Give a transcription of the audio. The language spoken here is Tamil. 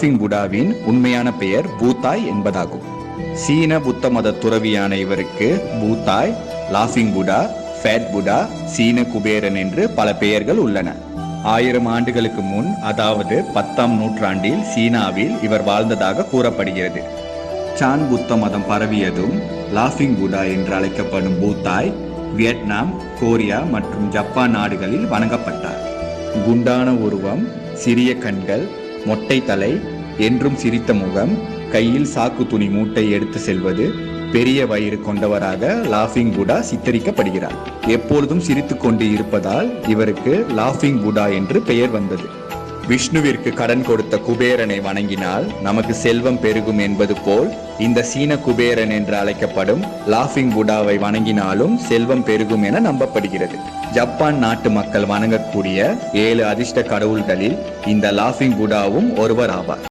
லாஃபிங் புடாவின் உண்மையான பெயர் பூத்தாய் என்பதாகும். சீன புத்த மத துறவியான இவருக்கு பூத்தாய், லாஃபிங் புடா, ஃபேட் புடா, சீன குபேரன் என்று பல பெயர்கள் உள்ளன. 1000 ஆண்டுகளுக்கு முன், அதாவது 10ஆம் நூற்றாண்டில் சீனாவில் இவர் வாழ்ந்ததாக கூறப்படுகிறது. சான் புத்த மதம் பரவியதும் லாஃபிங் புடா என்று அழைக்கப்படும் பூத்தாய் வியட்நாம், கொரியா மற்றும் ஜப்பான் நாடுகளில் வணங்கப்பட்டார். குண்டான உருவம், சிறிய கண்கள், மொட்டை தலை, என்றும் சிரித்த முகம், கையில் சாக்கு துணி மூட்டை எடுத்து செல்வது, பெரிய வயிறு கொண்டவராக லாஃபிங் புடா சித்தரிக்கப்படுகிறார். எப்பொழுதும் சிரித்து கொண்டு இருப்பதால் இவருக்கு லாஃபிங் புடா என்று பெயர் வந்தது. விஷ்ணுவிற்கு கடன் கொடுத்த குபேரனை வணங்கினால் நமக்கு செல்வம் பெருகும் என்பது போல் இந்த சீன குபேரன் என்று அழைக்கப்படும் லாஃபிங் புடாவை வணங்கினாலும் செல்வம் பெருகும் என நம்பப்படுகிறது. ஜப்பான் நாட்டு மக்கள் வணங்கக்கூடிய 7 அதிர்ஷ்ட கடவுள்களில் இந்த லாஃபிங் புடாவும் ஒருவர் ஆவார்.